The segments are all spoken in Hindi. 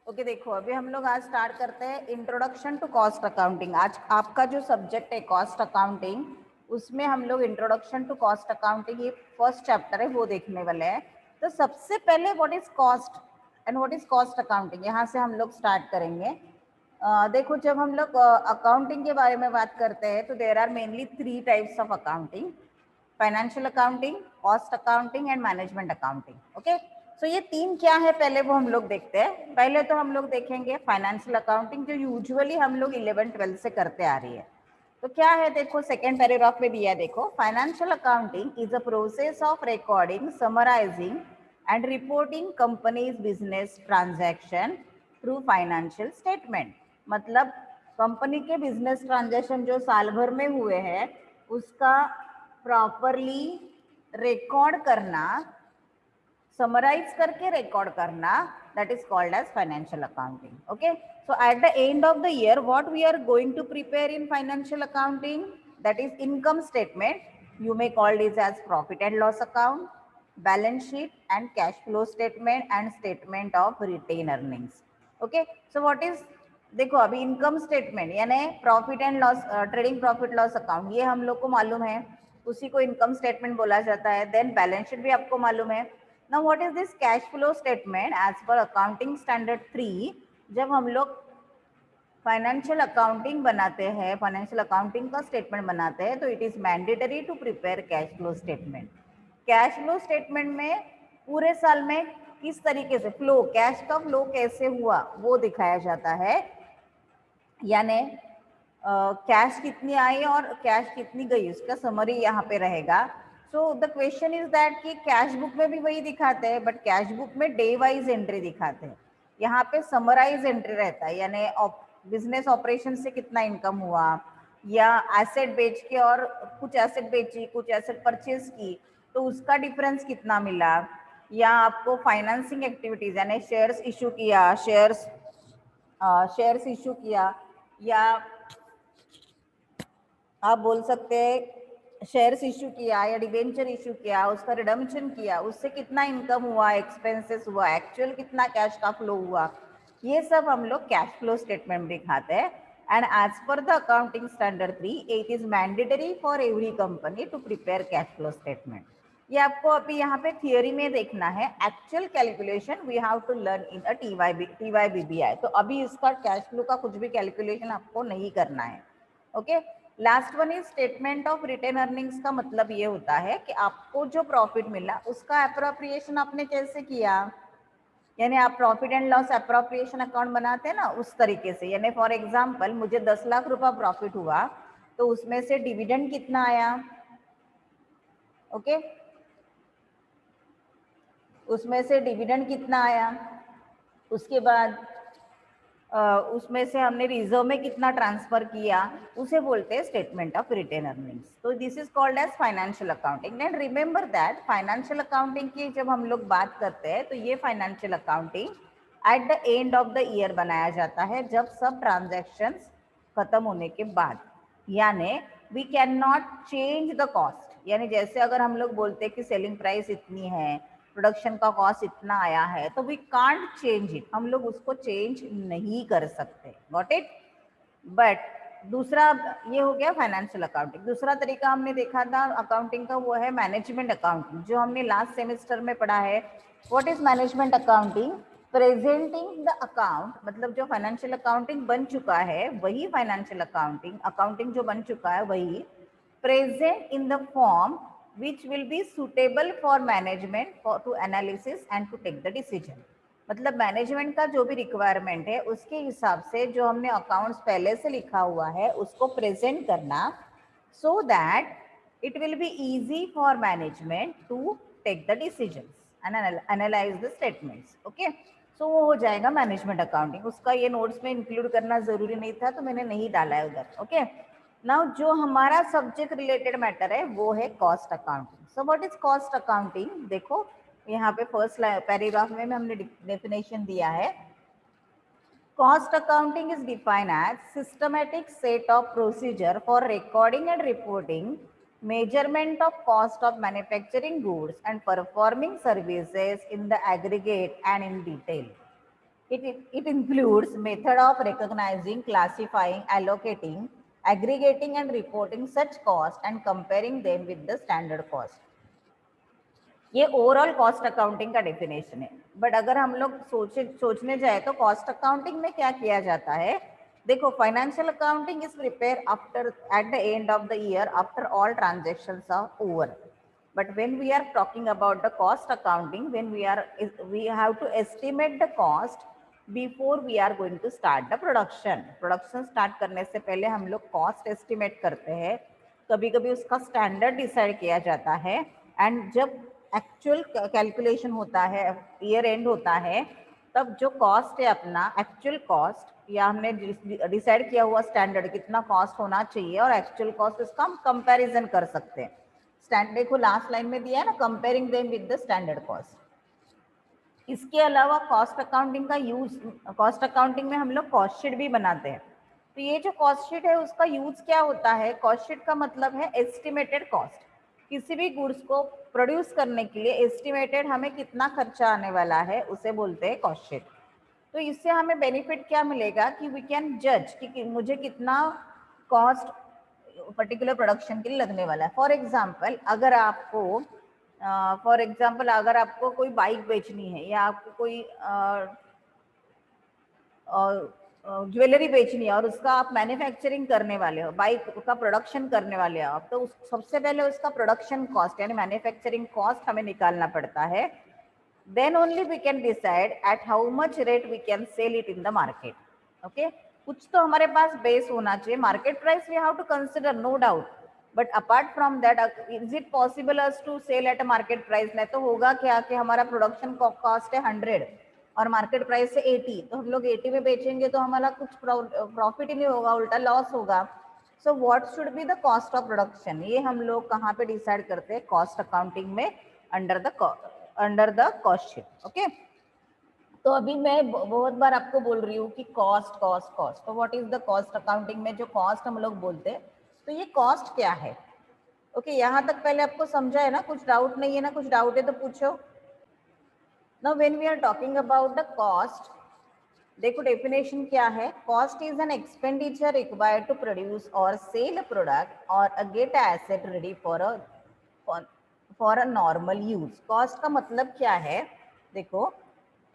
ओके देखो अभी हम लोग आज स्टार्ट करते हैं इंट्रोडक्शन टू कॉस्ट अकाउंटिंग। आज आपका जो सब्जेक्ट है कॉस्ट अकाउंटिंग, उसमें हम लोग इंट्रोडक्शन टू कॉस्ट अकाउंटिंग ये फर्स्ट चैप्टर है वो देखने वाले हैं। तो सबसे पहले what is cost and what is cost accounting, यहाँ से हम लोग स्टार्ट करेंगे। देखो जब हम लोग अकाउंटिंग के बारे में बात करते हैं तो there are mainly 3 types of accounting: financial accounting, cost accounting and management accounting. Okay, so ये 3 क्या है पहले वो हम लोग देखते हैं। पहले तो हम लोग देखेंगे फाइनेंशियल अकाउंटिंग, जो यूजुअली हम लोग 11-12 से करते आ रही है। तो क्या है देखो, सेकेंड पैराग्राफ में दिया है, देखो financial accounting is a process of recording, summarising and reporting companies business transaction through financial statement. मतलब कंपनी के बिजनेस ट्रांजैक्शन जो साल भर में हुए हैं उसका प्रॉपरली रिकॉर्ड करना, समराइज करके रिकॉर्ड करना, that is called as financial accounting. Okay, so at the end of the year what we are going to prepare in financial accounting, that is income statement. You may call this as profit and loss account, balance sheet and cash flow statement and statement of retained earnings. Okay, so what is, देखो अभी इनकम स्टेटमेंट यानी profit and loss, trading profit loss account, ये हम लोग को मालूम है, उसी को इनकम स्टेटमेंट बोला जाता है। देन बैलेंस शीट भी आपको मालूम है। Now what is this cash flow statement? As per accounting standard 3, जब हम लोग फाइनेंशियल अकाउंटिंग बनाते हैं, फाइनेंशियल अकाउंटिंग का स्टेटमेंट बनाते हैं, तो it is mandatory to prepare cash flow statement. Cash flow statement में पूरे साल में किस तरीके से फ्लो, कैश का फ्लो कैसे हुआ वो दिखाया जाता है, यानी कैश कितनी आई और कैश कितनी गई उसका समरी यहाँ पे रहेगा। So the question is that कि कैश बुक में भी वही दिखाते हैं, बट कैश बुक में डे वाइज एंट्री दिखाते हैं, यहाँ पे समराइज एंट्री रहता है, यानी बिजनेस ऑपरेशन से कितना इनकम हुआ, या एसेट बेच के और कुछ एसेट बेची कुछ एसेट परचेज की तो उसका डिफरेंस कितना मिला, या आपको फाइनेंसिंग एक्टिविटीज यानी शेयर्स इशू किया, शेयर्स इशू किया, या आप बोल सकते हैं शेयर्स इशू किया या डिबेंचर इशू किया, उसका रिडम्पशन किया, उससे कितना इनकम हुआ, एक्सपेंसेस हुआ, एक्चुअल कितना कैश का फ्लो हुआ, ये सब हम लोग कैश फ्लो स्टेटमेंट में दिखाते हैं। And as per the accounting standard 3 it is mandatory for every company to prepare cash flow statement. ये आपको अभी यहाँ पे थियोरी में देखना है, actual calculation we have to learn in a TYBBI। तो अभी इसका कैश फ्लो का कुछ भी कैलकुलेशन आपको नहीं करना है। Okay, last one is statement of retained earnings. का मतलब ये होता है कि आपको जो प्रॉफिट मिला उसका अप्रोप्रिएशन आपने कैसे किया, यानी आप profit and loss appropriation account बनाते हैं ना, उस तरीके से। यानी फॉर एग्जांपल मुझे 10 लाख रुपया प्रॉफिट हुआ तो उसमें से डिविडेंड कितना आया, ओके, उसमें से डिविडेंड कितना आया, उसके बाद उसमें से हमने रिजर्व में कितना ट्रांसफर किया, उसे बोलते हैं स्टेटमेंट ऑफ रिटेन अर्निंग्स। तो this is called as financial accounting. And remember that financial accounting की जब हम लोग बात करते हैं तो ये financial accounting at the end of the year बनाया जाता है, जब सब ट्रांजेक्शन्स खत्म होने के बाद। यानी we can not change the cost, यानी जैसे अगर हम लोग बोलते हैं कि सेलिंग प्राइस इतनी है, प्रोडक्शन का कॉस्ट इतना आया है, तो वी कांट चेंज इट, हम लोग उसको चेंज नहीं कर सकते। Got it. बट दूसरा ये हो गया फाइनेंशियल अकाउंटिंग। दूसरा तरीका हमने देखा था अकाउंटिंग का, वो है मैनेजमेंट अकाउंटिंग, जो हमने लास्ट सेमेस्टर में पढ़ा है। What is management accounting? Presenting the account, मतलब जो फाइनेंशियल अकाउंटिंग बन चुका है वही फाइनेंशियल अकाउंटिंग, अकाउंटिंग जो बन चुका है वही present in the form which will be suitable for management for to analysis and to take the decision। मतलब मैनेजमेंट का जो भी रिक्वायरमेंट है उसके हिसाब से जो हमने अकाउंट्स पहले से लिखा हुआ है उसको प्रेजेंट करना, so that it will be easy for management to take the decisions and analyze the statements। okay, so वो हो जाएगा मैनेजमेंट अकाउंटिंग। उसका ये नोट्स में इंक्लूड करना जरूरी नहीं था तो मैंने नहीं डाला है उधर। ओके, नाउ जो हमारा सब्जेक्ट रिलेटेड मैटर है वो है cost accounting. So what is cost accounting? देखो यहाँ पे फर्स्ट पैराग्राफ में हमने डेफिनेशन दिया है। Cost accounting is defined as systematic set of procedure for recording and reporting measurement of cost of manufacturing goods and performing services in the aggregate and in detail। It includes method of recognizing, classifying, allocating, aggregating and reporting such cost and comparing them with the standard cost. ये ओवरऑल कॉस्ट अकाउंटिंग का डेफिनेशन है. बट अगर हम लोग सोचने जाए तो कॉस्ट अकाउंटिंग में क्या किया जाता है. देखो, financial accounting is prepare after at the end of the year after all transactions are over. But when we are talking about the cost accounting, we have to estimate the cost before we are going to start the production. Production start करने से पहले हम लोग cost estimate करते हैं. कभी कभी उसका standard decide किया जाता है. And जब actual calculation होता है, year end होता है, तब जो cost है अपना actual cost या हमने डिसाइड किया हुआ स्टैंडर्ड कितना कॉस्ट होना चाहिए और एक्चुअल कॉस्ट उसका हम कंपैरिजन कर सकते हैं. स्टैंडर्ड देखो लास्ट लाइन में दिया है ना, comparing them with the standard cost. इसके अलावा कॉस्ट अकाउंटिंग का यूज, कॉस्ट अकाउंटिंग में हम लोग कॉस्ट शीट भी बनाते हैं. तो ये जो कॉस्ट शीट है उसका यूज क्या होता है. कॉस्ट शीट का मतलब है एस्टिमेटेड कॉस्ट. किसी भी गुड्स को प्रोड्यूस करने के लिए एस्टिमेटेड हमें कितना खर्चा आने वाला है उसे बोलते हैं कॉस्ट शीट. तो इससे हमें बेनिफिट क्या मिलेगा कि वी कैन जज कि मुझे कितना कॉस्ट पर्टिकुलर प्रोडक्शन के लिए लगने वाला है. फॉर एग्जाम्पल अगर आपको कोई बाइक बेचनी है या आपको कोई ज्वेलरी बेचनी है और उसका आप मैन्युफैक्चरिंग करने वाले हो, बाइक का प्रोडक्शन करने वाले हो आप, तो सबसे पहले उसका प्रोडक्शन कॉस्ट यानी मैन्युफैक्चरिंग कॉस्ट हमें निकालना पड़ता है. Then only we can decide at how much rate we can sell it in the market. Okay, कुछ तो हमारे पास बेस होना चाहिए. Market price we have to consider, no doubt. But apart from that, is it possible us to sell at market price. नहीं तो होगा क्या कि हमारा प्रोडक्शन कॉस्ट है 100 और मार्केट प्राइस है 80, तो हम लोग 80 में बेचेंगे तो हमारा कुछ प्रॉफिट ही नहीं होगा, उल्टा लॉस होगा. So what should be the cost of production, ये हम लोग कहाँ पे डिसाइड करते हैं. कॉस्ट अकाउंटिंग में under the cost sheet. Okay, तो अभी मैं बहुत बार आपको बोल रही हूँ कि कॉस्ट कॉस्ट कॉस्ट. तो what is the cost accounting में जो कॉस्ट हम लोग बोलते हैं, तो ये कॉस्ट क्या है. ओके, यहाँ तक पहले आपको समझा है ना, कुछ डाउट नहीं है ना, कुछ डाउट है तो पूछो. Now when we are talking about the cost, देखो डेफिनेशन क्या है. Cost is an expenditure required to produce और सेल अ प्रोडक्ट और get a asset ready for a normal use. Cost का मतलब क्या है. देखो,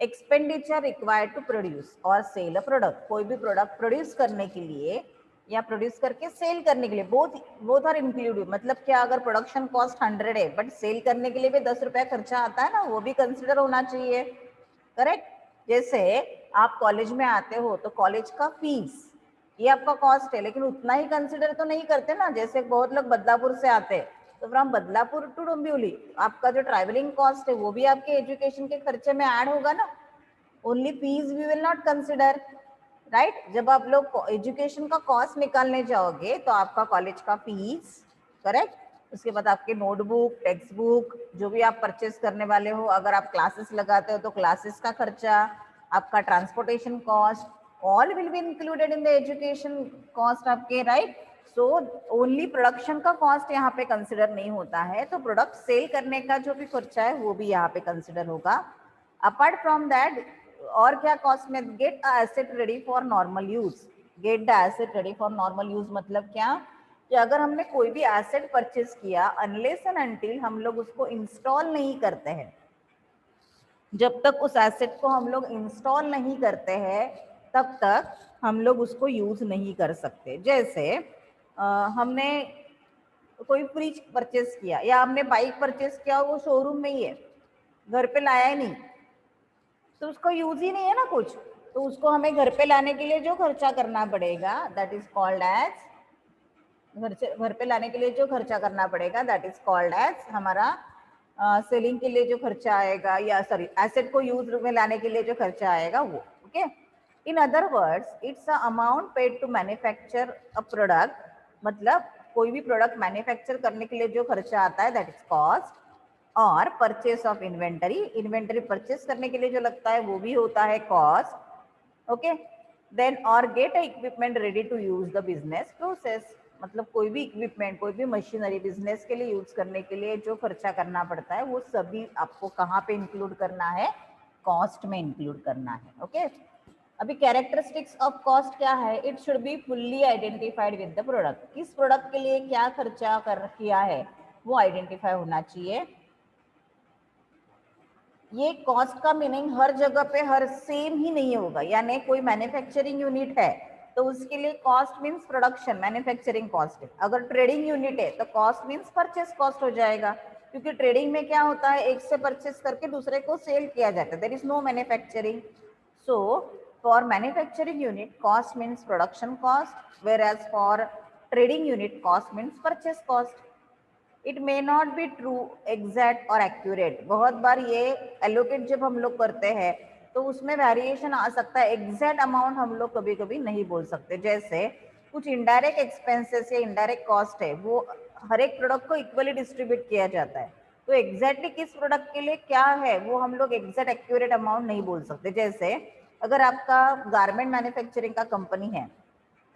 एक्सपेंडिचर रिक्वायर्ड टू प्रोड्यूस और सेल अ प्रोडक्ट, कोई भी प्रोडक्ट प्रोड्यूस करने के लिए या प्रोड्यूस करके सेल करने के लिए, बोथ आर इंक्लूडेड. मतलब क्या, अगर प्रोडक्शन कॉस्ट 100 है बट सेल करने के लिए भी 10 रुपया खर्चा आता है ना, वो भी कंसिडर होना चाहिए. करेक्ट. जैसे आप कॉलेज में आते हो तो कॉलेज का फीस ये आपका कॉस्ट है, लेकिन उतना ही कंसिडर तो नहीं करते ना. जैसे बहुत लोग बदलापुर से आते हैं तो फ्रॉम बदलापुर टू डोंबिवली आपका जो ट्रैवलिंग कॉस्ट है वो भी आपके एजुकेशन के खर्चे में ऐड होगा ना. Only fees we will not consider, right. जब आप लोग एजुकेशन का कॉस्ट निकालने जाओगे तो आपका कॉलेज का फीस, करेक्ट. उसके बाद आपके नोटबुक, टेक्स्ट बुक, जो भी आप परचेस करने वाले हो, अगर आप क्लासेस लगाते हो तो क्लासेस का खर्चा, आपका transportation cost, all will be included in the education cost आपके, राइट. सो ओनली प्रोडक्शन का कॉस्ट यहाँ पे कंसिडर नहीं होता है. तो प्रोडक्ट सेल करने का जो भी खर्चा है वो भी यहाँ पे कंसिडर होगा. अपार्ट फ्रॉम दैट और क्या कॉस्ट में, gate a asset ready for normal use. Get the asset ready for normal use मतलब क्या कि अगर हमने कोई भी एसेट परचेज किया, अनलेस एंड अनटिल हम लोग उसको इंस्टॉल नहीं करते हैं, जब तक उस एसेट को हम लोग इंस्टॉल नहीं करते हैं तब तक हम लोग उसको यूज नहीं कर सकते. जैसे हमने कोई फ्रिज परचेस किया या हमने बाइक परचेस किया, वो शोरूम में ही है, घर पे लाया ही नहीं, तो उसको यूज ही नहीं है ना कुछ, तो उसको हमें घर पे लाने के लिए जो खर्चा करना पड़ेगा दैट इज कॉल्ड एज, घर पे लाने के लिए जो खर्चा करना पड़ेगा दैट इज कॉल्ड एज हमारा सेलिंग के लिए जो खर्चा आएगा, या सॉरी एसेट को यूज में लाने के लिए जो खर्चा आएगा वो. Okay, in other words it's a amount paid to manufacture a product. मतलब कोई भी प्रोडक्ट मैन्युफैक्चर करने के लिए जो खर्चा आता है दैट इज कॉस्ट. और purchase of inventory, inventory purchase करने के लिए जो लगता है वो भी होता है कॉस्ट. ओके, देन और get equipment ready to use the business process. मतलब कोई भी इक्विपमेंट, कोई भी मशीनरी बिजनेस के लिए यूज करने के लिए जो खर्चा करना पड़ता है वो सभी आपको कहाँ पे इंक्लूड करना है, कॉस्ट में इंक्लूड करना है। ओके, अभी कैरेक्टरिस्टिक्स ऑफ कॉस्ट क्या है? It should be fully identified with the product. किस प्रोडक्ट के लिए क्या खर्चा किया है वो आइडेंटिफाई होना चाहिए। ये कॉस्ट का मीनिंग हर जगह पे हर सेम ही नहीं होगा, यानी कोई मैन्युफैक्चरिंग यूनिट है तो उसके लिए cost means production manufacturing cost है। अगर ट्रेडिंग यूनिट है तो कॉस्ट मीन्स परचेस कॉस्ट हो जाएगा, क्योंकि ट्रेडिंग में क्या होता है, एक से परचेस करके दूसरे को सेल किया जाता है, there is no manufacturing. So for manufacturing unit cost means production cost, whereas for trading unit cost means purchase cost. It may not be true exact और एक्यूरेट। बहुत बार ये एलोकेट जब हम लोग करते हैं तो उसमें वेरिएशन आ सकता है, एग्जैक्ट अमाउंट हम लोग कभी कभी नहीं बोल सकते। जैसे कुछ इनडायरेक्ट एक्सपेंसेस या इनडायरेक्ट कॉस्ट है वो हर एक प्रोडक्ट को इक्वली डिस्ट्रीब्यूट किया जाता है, तो एग्जैक्टली किस प्रोडक्ट के लिए क्या है वो हम लोग एग्जैक्ट एक्यूरेट अमाउंट नहीं बोल सकते। जैसे अगर आपका गारमेंट मैन्युफैक्चरिंग का कंपनी है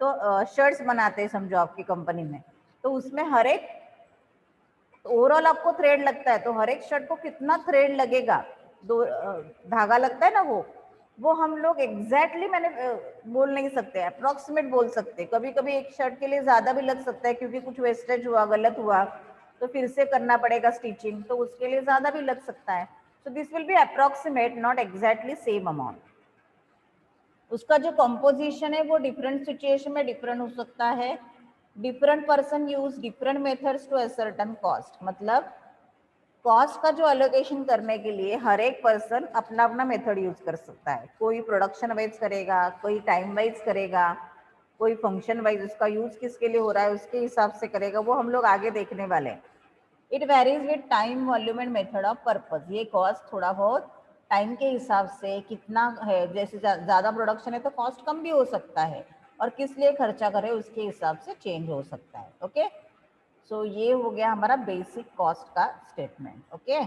तो शर्ट्स बनाते हैं समझो आपकी कंपनी में, तो उसमें हर एक ओवरऑल आपको थ्रेड लगता है तो हर एक शर्ट को कितना थ्रेड लगेगा, दो धागा लगता है ना, वो हम लोग एग्जैक्टली मैंने बोल नहीं सकते, अप्रोक्सीमेट बोल सकते। कभी कभी एक शर्ट के लिए ज्यादा भी लग सकता है क्योंकि कुछ वेस्टेज हुआ, गलत हुआ तो फिर से करना पड़ेगा स्टिचिंग, तो उसके लिए ज्यादा भी लग सकता है। So this will be approximate, not exactly same amount. उसका जो कंपोजिशन है वो डिफरेंट सिचुएशन में डिफरेंट हो सकता है। Different person use different methods to ascertain cost, मतलब कॉस्ट का जो अलोकेशन करने के लिए हर एक पर्सन अपना अपना मेथड यूज कर सकता है। कोई प्रोडक्शन वाइज करेगा, कोई टाइम वाइज करेगा, कोई फंक्शन वाइज, उसका यूज किसके लिए हो रहा है उसके हिसाब से करेगा, वो हम लोग आगे देखने वाले हैं। It varies with time, volume and method of purpose. ये कॉस्ट थोड़ा बहुत टाइम के हिसाब से कितना है, जैसे ज़्यादा प्रोडक्शन है तो कॉस्ट कम भी हो सकता है, और किस लिए खर्चा करे उसके हिसाब से चेंज हो सकता है। ओके, सो ये हो गया हमारा बेसिक कॉस्ट का स्टेटमेंट। ओके।